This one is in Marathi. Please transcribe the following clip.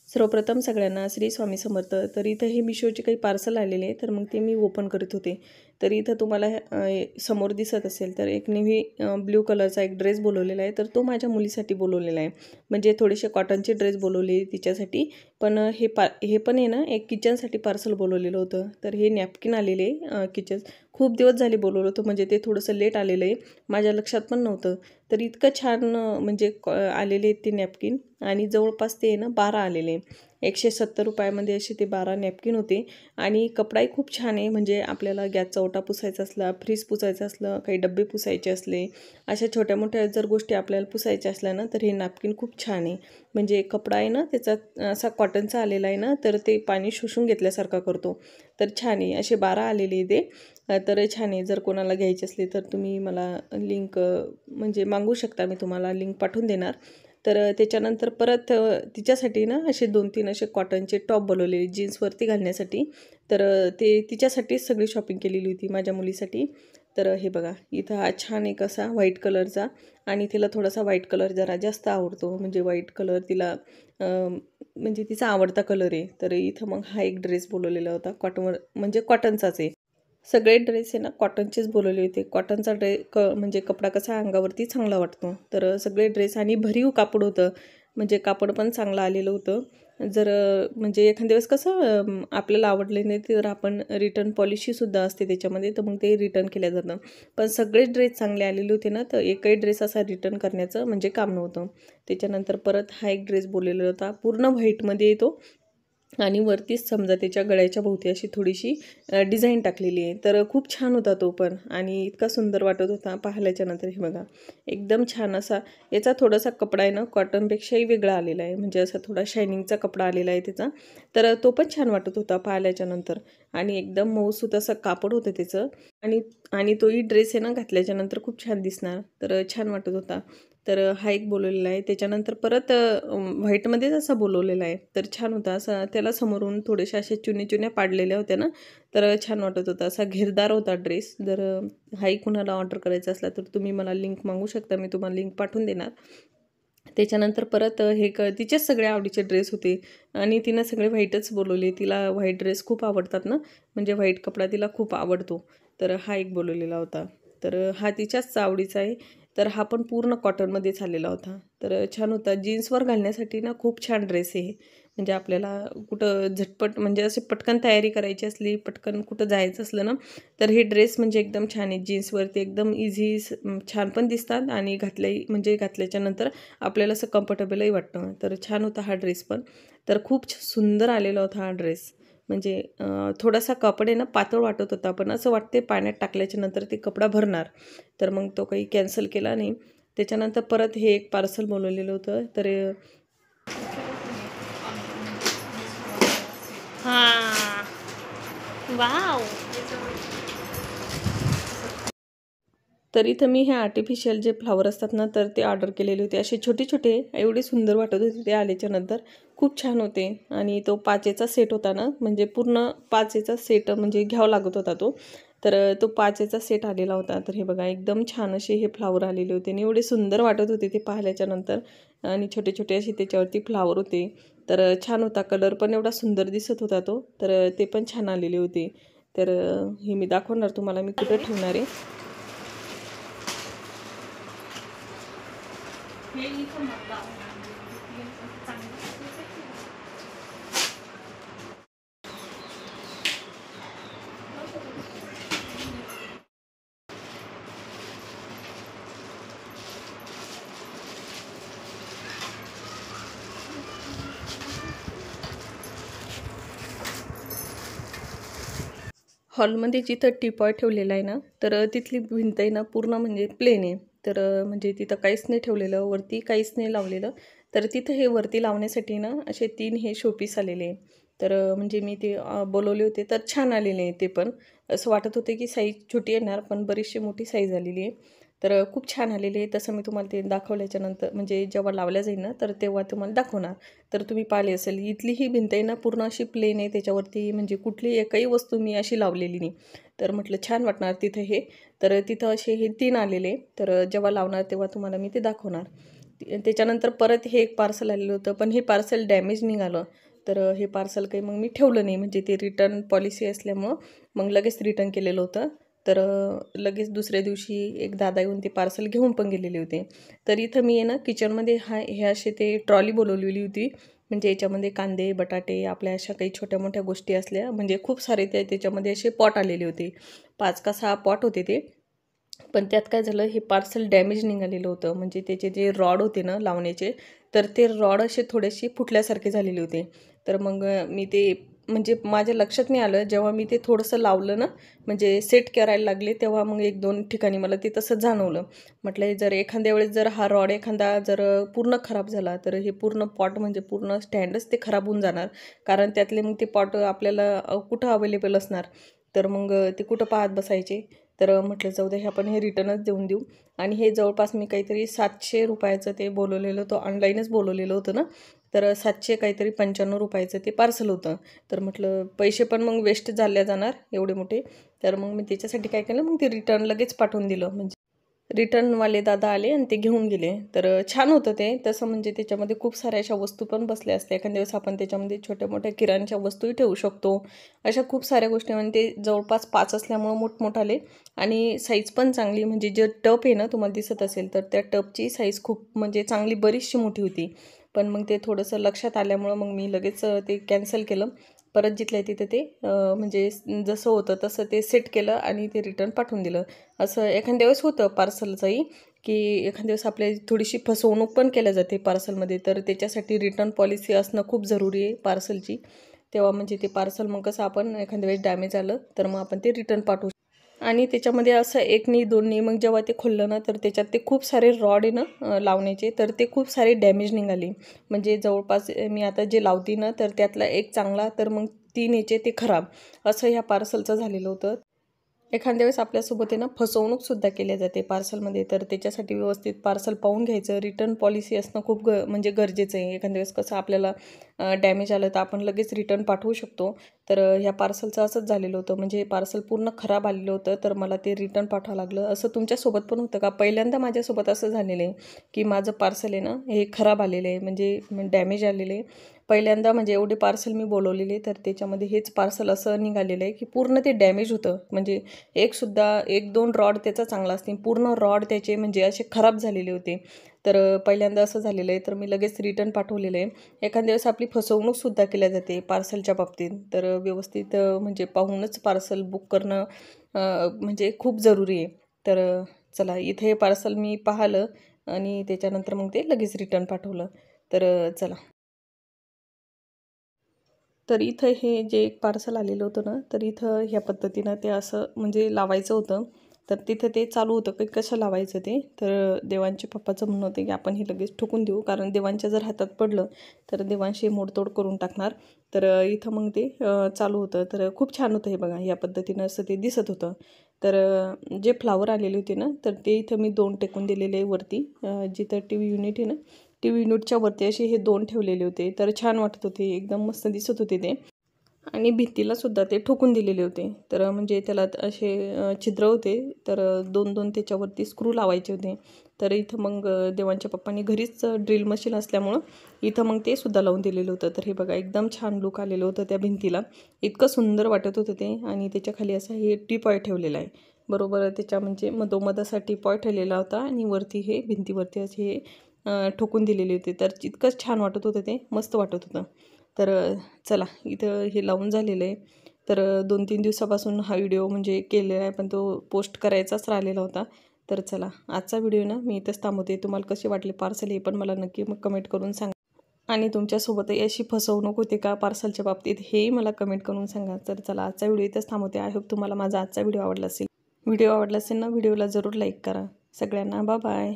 सर्वप्रथम सगळ्यांना श्री स्वामी समर्थ. तर इथं हे मिशोचे काही पार्सल आलेले आहे, तर मग ते मी ओपन करत होते. तर इथं तुम्हाला समोर दिसत असेल तर एक नेव्ही ब्ल्यू कलरचा एक ड्रेस बोलवलेला आहे. तर तो माझ्या मुलीसाठी बोलवलेला आहे. म्हणजे थोडेसे कॉटनचे ड्रेस बोलवले तिच्यासाठी. पण हे पण आहे ना, एक किचनसाठी पार्सल बोलवलेलं होतं. तर हे नॅपकिन आलेले किचन खूप दिवस झाले बोलवलं होतं, म्हणजे ते थोडंसं लेट आलेलं आहे, माझ्या लक्षात पण नव्हतं. तर इतकं छान म्हणजे आलेले आहेत ते नॅपकिन. आणि जवळपास ते ना 12 आलेले. 170 रुपयामध्ये असे ते 12 नॅपकिन होते. आणि कपडाही खूप छान आहे. म्हणजे आपल्याला गॅसचा ओटा पुसायचा असला, फ्रीज पुसायचं असलं, काही डब्बे पुसायचे असले, अशा छोट्या मोठ्या जर गोष्टी आपल्याला पुसायच्या असल्या ना, तर हे नॅपकिन खूप छान आहे. म्हणजे कपडा आहे ना त्याचा असा कॉटनचा आलेला आहे ना, तर ते पाणी शोषून घेतल्यासारखा करतो. तर छान आहे. असे 12 आलेले ते. तर छान आहे. जर कोणाला घ्यायची असली तर तुम्ही मला लिंक म्हणजे मागू शकता, मी तुम्हाला लिंक पाठवून देणार. तर त्याच्यानंतर परत तिच्यासाठी ना असे 2-3 असे कॉटनचे टॉप बोलवलेले जीन्सवरती घालण्यासाठी. तर ते तिच्यासाठीच सगळी शॉपिंग केलेली होती माझ्या मुलीसाठी. तर हे बघा, इथं हा छान एक असा व्हाईट कलरचा, आणि तिला थोडासा व्हाईट कलर जरा जास्त आवडतो. म्हणजे व्हाईट कलर तिला म्हणजे तिचा आवडता कलर आहे. तर इथं मग हा एक ड्रेस बोलवलेला होता कॉटनवर, म्हणजे कॉटनचाच आहे. सगळे ड्रेस आहे ना कॉटनचेच बोलवले होते. कॉटनचा म्हणजे कपडा कसा अंगावरती चांगला वाटतो. तर सगळे ड्रेस आणि भरीव कापड होतं. म्हणजे कापड पण चांगलं आलेलं होतं. जर म्हणजे एखाद्या वेळेस कसं आपल्याला आवडले नाही तर आपण रिटर्न पॉलिसीसुद्धा असते त्याच्यामध्ये, तर मग ते रिटर्न केलं जातं. पण सगळेच ड्रेस चांगले आलेले होते ना, तर एकही ड्रेस असा रिटर्न करण्याचं म्हणजे काम नव्हतं. त्याच्यानंतर परत हा एक ड्रेस बोललेला होता. पूर्ण व्हाईटमध्ये येतो आणि वरतीच समजा त्याच्या गळ्याच्या भोवती अशी थोडीशी डिझाईन टाकलेली आहे. तर खूप छान होता तो पण, आणि इतका सुंदर वाटत होता पाहिल्याच्या नंतर. हे बघा, एकदम छान असा याचा थोडासा कपडा आहे ना कॉटनपेक्षाही वेगळा आलेला आहे. म्हणजे असा थोडा शायनिंगचा कपडा आलेला आहे त्याचा. तर तो पण छान वाटत होता पाहिल्याच्या नंतर. आणि एकदम मऊसूत असं कापड होतं त्याचं. आणि आणि तोही ड्रेस आहे ना घातल्याच्या नंतर खूप छान दिसणार. तर छान वाटत होता. तर हा एक बोलवलेला आहे. त्याच्यानंतर परत व्हाईटमध्येच असा बोलवलेला आहे. तर छान होता. असा त्याला समोरून थोड्याशा अशा चुन्या पाडलेल्या होत्या ना, तर छान वाटत होता. असा घेरदार होता ड्रेस. जर हाही कुणाला ऑर्डर करायचा असला तर तुम्ही मला लिंक मागू शकता, मी तुम्हाला लिंक पाठवून देणार. त्याच्यानंतर परत तिचेच सगळे आवडीचे ड्रेस होते. आणि तिनं सगळे व्हाईटच बोलवले. तिला व्हाईट ड्रेस खूप आवडतात ना, म्हणजे व्हाईट कपडा तिला खूप आवडतो. तर हा एक बोलवलेला होता. तर हा तिच्याच आवडीचा आहे. तर हा पण पूर्ण कॉटनमध्येच आलेला होता. तर छान होता. जीन्सवर घालण्यासाठी ना खूप छान ड्रेस आहे. म्हणजे आपल्याला कुठं झटपट म्हणजे असे पटकन तयारी करायची असली, पटकन कुठं जायचं असलं ना, तर हे ड्रेस म्हणजे एकदम छान आहे. जीन्सवरती एकदम इझी छान पण दिसतात, आणि म्हणजे घातल्याच्या नंतर आपल्याला असं कम्फर्टेबलही वाटतं. तर छान होता हा ड्रेस पण. तर खूप सुंदर आलेला होता हा ड्रेस. म्हणजे थोडासा कपडे ना पातळ वाटत होता, पण असं वाटते पाण्यात टाकल्याच्या नंतर ते कपडा भरणार. तर मग तो काही कॅन्सल केला नाही. त्याच्यानंतर परत हे एक पार्सल बोलवलेलं होतं. तर हां. वाव. तर इथं मी हे आर्टिफिशियल जे फ्लावर असतात ना, तर ते ऑर्डर केलेले होते. असे छोटे छोटे एवढे सुंदर वाटत होते ते आल्याच्या नंतर. खूप छान होते. आणि तो 5 सेट होता ना, म्हणजे पूर्ण 5 सेट म्हणजे घ्यावा लागत होता तो. तर तो 5 सेट आलेला होता. तर हे बघा, एकदम छान असे हे फ्लावर आलेले होते आणि एवढे सुंदर वाटत होते ते पाहिल्याच्या नंतर. आणि छोटे छोटे असे त्याच्यावरती फ्लावर होते. तर छान होता. कलर पण एवढा सुंदर दिसत होता तो. तर ते पण छान आलेले होते. तर हे मी दाखवणार तुम्हाला, मी कुठे ठेवणार आहे. हॉलमध्ये जिथं टीपॉय ठेवलेला आहे ना, तर तिथली भिंत आहे ना पूर्ण म्हणजे प्लेन आहे. तर म्हणजे तिथं काहीच नाही ठेवलेलं, वरती काहीच नाही लावलेलं. तर तिथं हे वरती लावण्यासाठी ना असे 3 हे शोपीस आलेले आहे. तर म्हणजे मी ते बोलवले होते, तर छान आलेले आहे ते पण. असं वाटत होते की साईज छोटी येणार, पण बरीचशी मोठी साईज आलेली आहे. तर खूप छान आलेले आहे. तसं मी तुम्हाला ते दाखवल्याच्या नंतर म्हणजे जेव्हा लावल्या जाईल ना, तर तेव्हा तुम्हाला दाखवणार. तर तुम्ही पाहिली असेल, इथली ही भिंत आहे ना पूर्ण अशी प्लेन आहे. त्याच्यावरती म्हणजे कुठली एकही वस्तू मी अशी लावलेली नाही. तर म्हटलं छान वाटणार तिथं हे. तर तिथं असे हे 3 आलेले. तर जेव्हा लावणार तेव्हा तुम्हाला मी ते दाखवणार. त्याच्यानंतर परत हे एक पार्सल आलेलं होतं, पण हे पार्सल डॅमेज निघालं. तर हे पार्सल काही मग मी ठेवलं नाही, म्हणजे ते रिटर्न पॉलिसी असल्यामुळं मग लगेच रिटर्न केलेलं होतं. तर लगेच दुसऱ्या दिवशी एक दादा येऊन ते पार्सल घेऊन पण गेलेले होते. तर इथं मी आहे ना किचनमध्ये हे असे ते ट्रॉली बोलवलेली होती. म्हणजे याच्यामध्ये कांदे, बटाटे, आपल्या अशा काही छोट्या मोठ्या गोष्टी असल्या, म्हणजे खूप सारे त्याच्यामध्ये असे पॉट आलेले होते. 5 का 6 पॉट होते ते. पण त्यात काय झालं, हे पार्सल डॅमेज निघालेलं होतं. म्हणजे त्याचे जे रॉड होते ना लावण्याचे, तर ते रॉड असे थोडेसे फुटल्यासारखे झालेले होते. तर मग मी ते म्हणजे माझ्या लक्षात नाही आलं. जेव्हा मी ते थोडंसं लावलं ना, म्हणजे सेट करायला लागले, तेव्हा मग 1-2 ठिकाणी मला ते तसं जाणवलं. म्हटलं हे जर एखाद्या वेळेस जर हा रॉड एखादा जर पूर्ण खराब झाला, तर हे पूर्ण पॉट म्हणजे पूर्ण स्टँडच ते खराब होऊन जाणार. कारण त्यातले मग ते पॉट आपल्याला कुठं अवेलेबल असणार. तर मग ते कुठं पाहत बसायचे. तर म्हटलं जाऊ दे, हे आपण हे रिटर्नच देऊन देऊ. आणि हे जवळपास मी काहीतरी 700 रुपयाचं ते बोलवलेलं होतं, ऑनलाईनच बोलवलेलं होतं ना. तर 700 काहीतरी 95 रुपयाचं ते पार्सल होतं. तर म्हटलं पैसे पण मग वेस्ट झाले जाणार एवढे मोठे. तर मग मी त्याच्यासाठी काय केलं, मग ते रिटर्न लगेच पाठवून दिलं. म्हणजे रिटर्नवाले दादा आले आणि ते घेऊन गेले. तर छान होतं ते. तसं म्हणजे त्याच्यामध्ये खूप साऱ्या अशा वस्तू पण बसल्या असत्या. एखाद्या वेळेस आपण त्याच्यामध्ये छोट्या-मोठ्या किराणाच्या वस्तूही ठेवू शकतो. अशा खूप साऱ्या गोष्टी, म्हणजे ते जवळपास 5 असल्यामुळं मोठमोठाले आणि साईज पण चांगली. म्हणजे जे टप आहे ना, तुम्हाला दिसत असेल तर त्या टपची साईज खूप म्हणजे चांगली बरीचशी मोठी होती. पण मग ते थोडंसं लक्षात आल्यामुळं मग मी लगेच ते कॅन्सल केलं. परत जिथल्या तिथे ते म्हणजे जसं होतं तसं ते सेट केलं आणि ते रिटर्न पाठवून दिलं. असं एखाद्या वेळेस होतं पार्सलचंही, की एखाद्या वेळेस आपल्या थोडीशी फसवणूक पण केल्या जाते पार्सलमध्ये. तर त्याच्यासाठी रिटर्न पॉलिसी असणं खूप जरुरी आहे पार्सलची. तेव्हा म्हणजे ते पार्सल मग कसं आपण एखाद्या वेळेस डॅमेज आलं तर मग आपण ते रिटर्न पाठवू. आणि त्याच्यामध्ये असं एक नाही दोन नाही, मग जेव्हा ते खोललं ना, तर त्याच्यात ते खूप सारे रॉड आहे ना लावण्याचे, तर ते खूप सारे डॅमेज निघाले. म्हणजे जवळपास मी आता जे लावते ना, तर त्यातला एक चांगला, तर मग 3 याचे ते खराब. असं ह्या पार्सलचं झालेलं होतं. एखाद्या वेळेस आपल्यासोबत आहे ना फसवणूकसुद्धा केल्या जाते पार्सलमध्ये. तर त्याच्यासाठी व्यवस्थित पार्सल पाहून घ्यायचं. रिटर्न पॉलिसी असणं खूप म्हणजे गरजेचं आहे. एखाद्या वेळेस कसं आपल्याला डॅमेज आलं तर आपण लगेच रिटर्न पाठवू शकतो. तर ह्या पार्सलचं असंच झालेलं होतं. म्हणजे पार्सल पूर्ण खराब आलेलं होतं, तर मला ते रिटर्न पाठवावं लागलं. असं तुमच्यासोबत पण होतं का? पहिल्यांदा माझ्यासोबत असं झालेलं आहे, की माझं पार्सल आहे ना हे खराब आलेलं आहे, म्हणजे डॅमेज आलेलं आहे. पहिल्यांदा म्हणजे एवढे पार्सल मी बोलवलेले, तर त्याच्यामध्ये हेच पार्सल असं निघालेलं आहे, की पूर्ण ते डॅमेज होतं. म्हणजे एकसुद्धा 1-2 रॉड त्याचा चांगला असतील, पूर्ण रॉड त्याचे म्हणजे असे खराब झालेले होते. तर पहिल्यांदा असं झालेलं आहे, तर मी लगेच रिटर्न पाठवलेलं आहे. एखाद्या वेळेस आपली फसवणूकसुद्धा केल्या जाते पार्सलच्या बाबतीत. तर व्यवस्थित म्हणजे पाहूनच पार्सल बुक करणं म्हणजे खूप जरुरी आहे. तर चला, इथे हे पार्सल मी पाहिलं आणि त्याच्यानंतर मग ते लगेच रिटर्न पाठवलं. तर चला. तर इथं हे जे एक पार्सल आलेलं होतं ना, तर इथं ह्या पद्धतीनं ते असं म्हणजे लावायचं होतं. तर तिथं ते चालू होतं की कसं लावायचं ते. तर देवांच्या पप्पाचं म्हणणं होतं की आपण हे लगेच ठोकून देऊ, कारण देवांच्या जर हातात पडलं तर देवांशी मोडतोड करून टाकणार. तर इथं मग ते चालू होतं. तर खूप छान होतं हे बघा, या पद्धतीनं असं ते दिसत होतं. तर जे फ्लावर आलेले होते ना, तर ते इथं मी 2 टेकून दिलेले आहे वरती. जिथं टी व्ही युनिट आहे ना, टी व्ही युनिटच्या वरती असे हे 2 ठेवलेले होते. तर छान वाटत होते, एकदम मस्त दिसत होते ते. आणि भिंतीला सुद्धा ते ठोकून दिलेले होते. तर म्हणजे त्याला असे छिद्र होते. तर 2-2 त्याच्यावरती स्क्रू लावायचे होते. तर इथं मग देवांच्या पप्पांनी घरीच ड्रिल मशीन असल्यामुळं इथं मग ते सुद्धा लावून दिलेलं होतं. तर हे बघा, एकदम छान लूक आलेलं होतं त्या भिंतीला. इतकं सुंदर वाटत होतं ते. आणि त्याच्या खाली असा हे टीपॉय ठेवलेला आहे. बरोबर त्याच्या म्हणजे मधोमध असा टीपॉय ठेवलेला होता आणि वरती हे भिंतीवरती असे हे ठोकून दिलेले होते. तर इतकंच छान वाटत होतं ते, मस्त वाटत होतं. तर चला, इथं हे लावून झालेलं आहे. तर 2-3 दिवसापासून हा व्हिडिओ म्हणजे केलेला आहे, पण तो पोस्ट करायचाच राहिलेला होता. तर चला, आजचा व्हिडिओ ना मी इथंच थांबवते. तुम्हाला कसे वाटले पार्सल हे पण मला नक्की मग कमेंट करून सांगा. आणि तुमच्यासोबतही अशी फसवणूक होते का पार्सलच्या बाबतीत, हेही मला कमेंट करून सांगा. तर चला, आजचा व्हिडिओ इथंच थांबवते. आय होप तुम्हाला माझा आजचा व्हिडिओ आवडला असेल. व्हिडिओ आवडला असेल ना, व्हिडिओला जरूर लाईक करा. सगळ्यांना बाय.